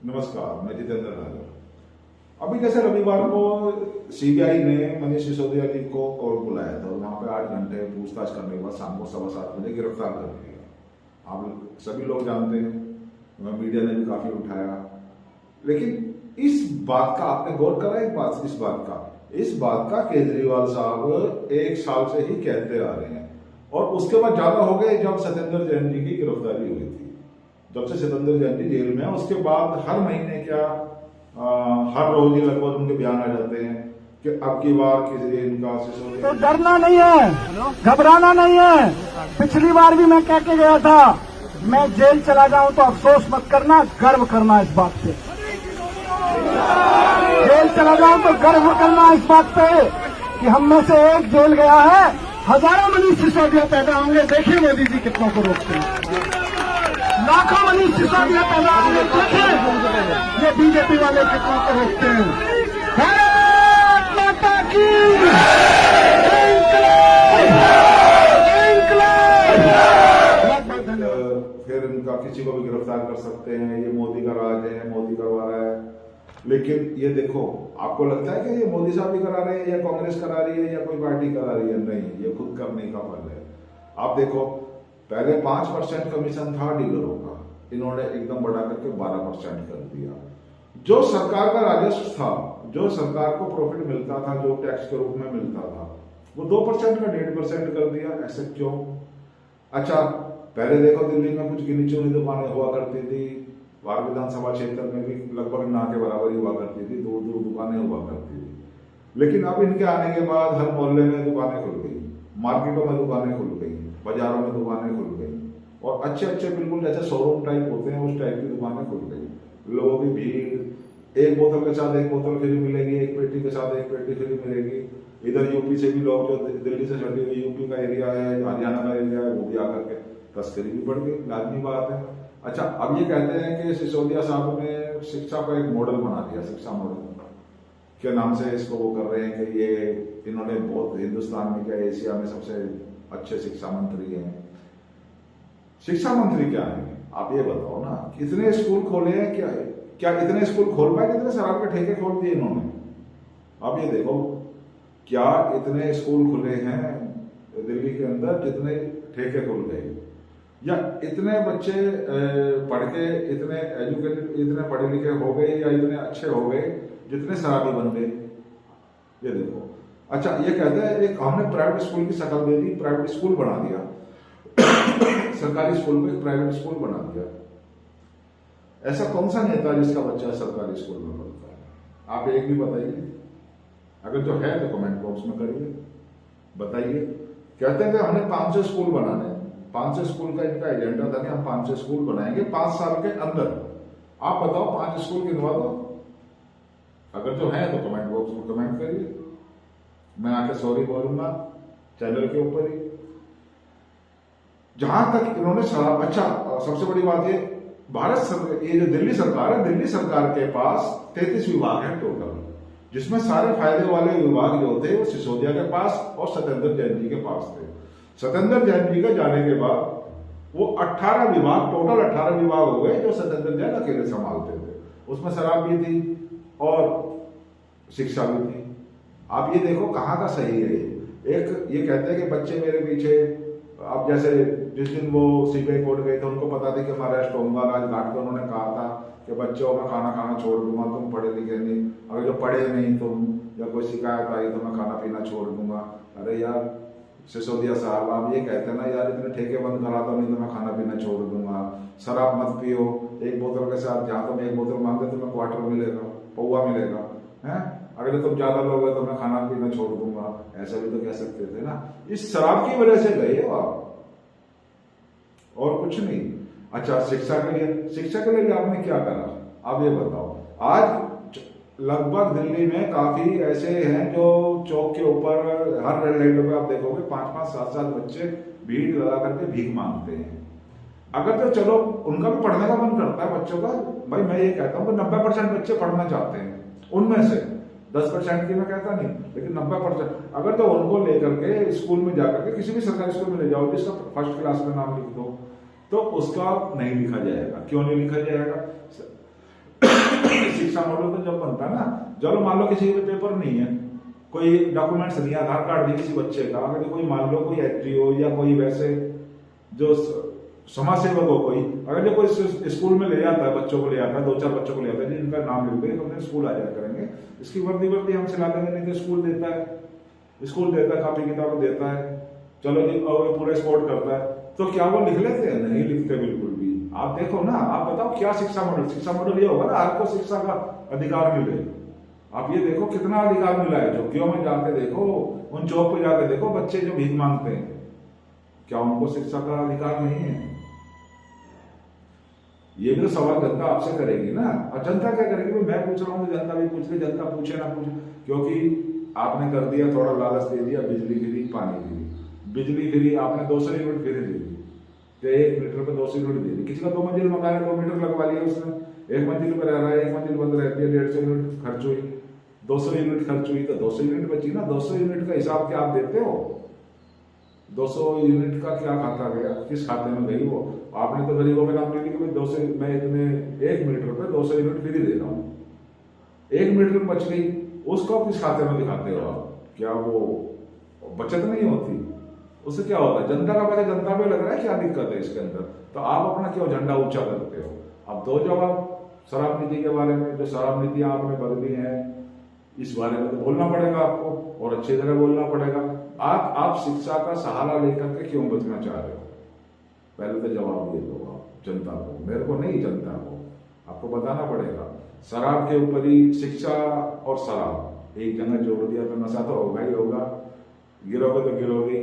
नमस्कार, मैं जितेंद्र नागर। अभी जैसे रविवार को सीबीआई ने मनीष सिसोदिया जी को कोर्ट बुलाया था और वहां पे 8 घंटे पूछताछ करने के बाद शाम को 7:15 बजे गिरफ्तार कर लिया। आप सभी लोग जानते हैं, मीडिया ने भी काफी उठाया, लेकिन इस बात का आपने गौर करा इस बात का केजरीवाल साहब 1 साल से ही कहते आ रहे हैं और उसके बाद ज्यादा हो गए जब सत्येंद्र जैन जी की गिरफ्तारी हुई थी। जब से सत्येंद्र जैन जी जेल में है उसके बाद हर महीने हर रोज ही लगभग उनके बयान आ जाते हैं कि अब की बार किसी इनका तो डरना नहीं है, घबराना नहीं है। पिछली बार भी मैं कह के गया था, मैं जेल चला जाऊं तो अफसोस मत करना, गर्व करना इस बात पे। जेल चला जाऊं तो गर्व करना इस बात पे कि हम में से एक जेल गया है, हजारों मनीष सिसोदिया पैदा होंगे। देखिए मोदी जी कितनों को रोकते हैं, लाखों मनीष सिसोदिया पैदा होंगे। देखिए ये बीजेपी वाले कितनों को रोकते हैं। भारत माता की फिर इनका किसी को भी गिरफ्तार कर सकते हैं, ये मोदी का राज है, मोदी करवा रहा है। लेकिन ये देखो, आपको लगता है कि ये मोदी साहब भी करा रहे हैं या कांग्रेस करा रही है या कोई पार्टी करा रही है? नहीं, ये खुद करने का फल है। आप देखो, पहले 5% कमीशन था डीलरों का, इन्होंने एकदम बढ़ा करके 12% कर दिया। जो सरकार का राजस्व था, जो सरकार को प्रॉफिट मिलता था, जो टैक्स के रूप में मिलता था, वो 2% का 1.5% कर दिया। ऐसे क्यों? अच्छा, पहले देखो दिल्ली में कुछ गिनी चुनी दुकानें हुआ करती थी, वार विधानसभा क्षेत्र में भी लगभग ना के बराबर ही हुआ करती थी, दूर दूर दुकानें हुआ करती थी। लेकिन अब इनके आने के बाद हर मोहल्ले में दुकानें खुल गई, मार्केटों में दुकानें खुल गई, बाजारों में दुकानें खुल गई और अच्छे अच्छे बिल्कुल जैसे शोरूम टाइप होते हैं उस टाइप की दुकानें खुल गई। लोगों की भीड़, एक बोतल के साथ एक बोतल फ्री मिलेगी, एक पेटी के साथ एक पेटी फ्री मिलेगी। इधर यूपी से भी लोग, जो दिल्ली से सटी हुई यूपी का एरिया है, हरियाणा का एरिया है, वो भी आकर के तस्करी भी बढ़ गई, लाजमी बात है। अच्छा, अब ये कहते हैं कि सिसोदिया साहब ने शिक्षा का एक मॉडल बना दिया, शिक्षा मॉडल के नाम से इसको वो कर रहे हैं कि ये इन्होंने बहुत हिंदुस्तान में क्या एशिया में सबसे अच्छे शिक्षा मंत्री हैं। शिक्षा मंत्री क्या है, आप ये बताओ ना। कितने स्कूल खोले हैं? क्या इतने स्कूल खोल पाए जितने शराब के ठेके खोल दिए इन्होंने? आप ये देखो, क्या इतने स्कूल खुले हैं दिल्ली के अंदर जितने ठेके खुल गए? या इतने बच्चे पढ़ के इतने एजुकेटेड, इतने पढ़े लिखे हो गए या इतने अच्छे हो गए जितने शराबी बन गए? ये देखो। अच्छा, ये कहते हैं एक हमने प्राइवेट स्कूल की शक्ल दे दी, प्राइवेट स्कूल बना दिया सरकारी स्कूल को एक प्राइवेट स्कूल बना दिया। ऐसा कौन सा नेता जिसका बच्चा सरकारी स्कूल में पढ़ता है? आप एक भी बताइए, अगर जो है तो कमेंट बॉक्स में करिए, बताइए। कहते हैं कि हमने 500 स्कूल बनाने हैं, 500 स्कूल का इनका एजेंडा था कि हम 500 स्कूल बनाएंगे 5 साल के अंदर। आप बताओ, 5 स्कूल गिनवा दो। अगर जो है तो कमेंट बॉक्स में कमेंट करिए, मैं आके सॉरी बोलूंगा चैनल के ऊपर ही। जहां तक इन्होंने शराब, अच्छा सबसे बड़ी बात ये, ये जो दिल्ली सरकार है, दिल्ली सरकार के पास 33 विभाग हैं टोटल, जिसमें सारे फायदे वाले विभाग जो थे वो सिसोदिया के पास और सत्येंद्र जैन जी के पास थे। सत्येंद्र जैन जी के जाने के बाद वो 18 विभाग, टोटल 18 विभाग हो गए जो सत्येंद्र जैन अकेले संभालते थे। उसमें शराब भी थी और शिक्षा भी थी। आप ये देखो कहाँ का सही है। एक ये कहते हैं कि बच्चे मेरे पीछे, अब जैसे जिस दिन वो सीबीआई कोर्ट गए थे, उनको पता था कि हमारा अरेस्ट होगा, राजघाट पर उन्होंने कहा था कि बच्चों में खाना खाना छोड़ दूंगा, तुम पढ़े लिखे नहीं, अगर जो पढ़े नहीं तुम या कोई शिकायत आई तो मैं खाना पीना छोड़ दूंगा। अरे यार सिसोदिया साहब, आप ये कहते हैं ना यार, इतने ठेके बंद करा दो, नहीं तो मैं खाना पीना छोड़ दूंगा। शराब मत पियो, एक बोतल के साथ जहां तुम एक बोतल मांगते तुम्हें क्वार्टर मिलेगा, पौवा मिलेगा है। अगर तुम ज्यादा लोगे तो मैं खाना पीना छोड़ दूंगा, ऐसा भी तो कह सकते थे ना। इस शराब की वजह से गए हो आप, और कुछ नहीं। अच्छा, शिक्षा के लिए आपने क्या करा? आप ये बताओ। आज लगभग दिल्ली में काफी ऐसे हैं जो चौक के ऊपर हर रेड लाइटों पे आप देखोगे 5-5, 7-7 बच्चे भीड़ लगा करके भीख मांगते हैं। अगर तो चलो उनका भी पढ़ने का मन करता है बच्चों का, भाई मैं ये कहता हूँ कि 90% बच्चे पढ़ना चाहते हैं, उनमें से 10% की मैं कहता नहीं, लेकिन 90%। अगर तो उनको लेकर के स्कूल में जाकर के किसी भी सरकारी स्कूल में ले जाओ जिसका फर्स्ट क्लास में नाम लिख दो, तो उसका नहीं लिखा जाएगा। क्यों नहीं लिखा जाएगा? शिक्षा मॉडल तो जब बनता है ना, चलो मान लो किसी के पेपर नहीं है, कोई डॉक्यूमेंट्स नहीं है, आधार कार्ड नहीं किसी बच्चे का, अगर कोई मान लो कोई एनजीओ या कोई वैसे जो समाज सेवक हो कोई, अगर जो कोई स्कूल में ले जाता है, बच्चों को ले जाता है, 2-4 बच्चों को ले जाता है, जिनका नाम लिख दे अपने स्कूल आ जाया करेंगे, इसकी वर्दी हम चला देंगे, नहीं तो स्कूल देता है, कॉपी किताब देता है, चलो जी और पूरा स्पोर्ट करता है, तो क्या वो लिख लेते हैं? नहीं लिखते बिल्कुल भी। आप देखो ना, आप बताओ क्या शिक्षा मॉडल ये होगा ना, आपको शिक्षा का अधिकार मिले। आप ये देखो कितना अधिकार मिला है, चौकियों में जाके देखो, उन चौक पे जाके देखो, बच्चे जो भीख मांगते हैं, क्या उनको शिक्षा का अधिकार नहीं है? ये भी तो सवाल जनता आपसे करेगी ना। और जनता क्या करेगी? मैं पूछ रहा हूँ तो जनता भी पूछ रही, जनता पूछे ना पूछे, क्योंकि आपने कर दिया, थोड़ा लालच दे दिया, बिजली फ्री, पानी फ्री, बिजली फ्री आपने 200 यूनिट फ्री दे दी, तो 1 मीटर पे 200 यूनिट दे दी। किसी का 2 मंजिल मकान है, 2 मीटर लगवा लिया उसने, 1 मंजिल पर रह रहा है, 1 मंजिल बंद रहती है, 150 यूनिट खर्च हुई, 200 यूनिट खर्च हुई, तो 200 यूनिट बची ना। 200 यूनिट का हिसाब क्या आप देते हो? 200 यूनिट का क्या खाता गया, किस खाते में गई वो? आपने तो गरीबों में नाम लिखी कि 200 मैं इतने 1 मीटर पे 200 यूनिट फ्री दे रहा हूँ, 1 मीटर बच गई, उसको किस खाते में दिखाते हो आप? क्या वो बचत नहीं होती? उससे क्या होता है? जनता का पैसा जनता पे लग रहा है, क्या दिक्कत है इसके अंदर? तो आप अपना क्यों झंडा ऊंचा करते हो? अब दो जवाब शराब नीति के बारे में, जो शराब नीतियां आपने बदली हैं, इस बारे में तो बोलना पड़ेगा आपको, और अच्छी तरह बोलना पड़ेगा। आप शिक्षा का सहारा लेकर के क्यों बचना चाह रहे हो? पहले तो जवाब ये दो आप जनता को, मेरे को नहीं, जनता को आपको बताना पड़ेगा। शराब के ऊपर ही शिक्षा और शराब एक जगह जोड़ दिया तो नशा तो होगा ही होगा, गिरोगे तो गिरोगे।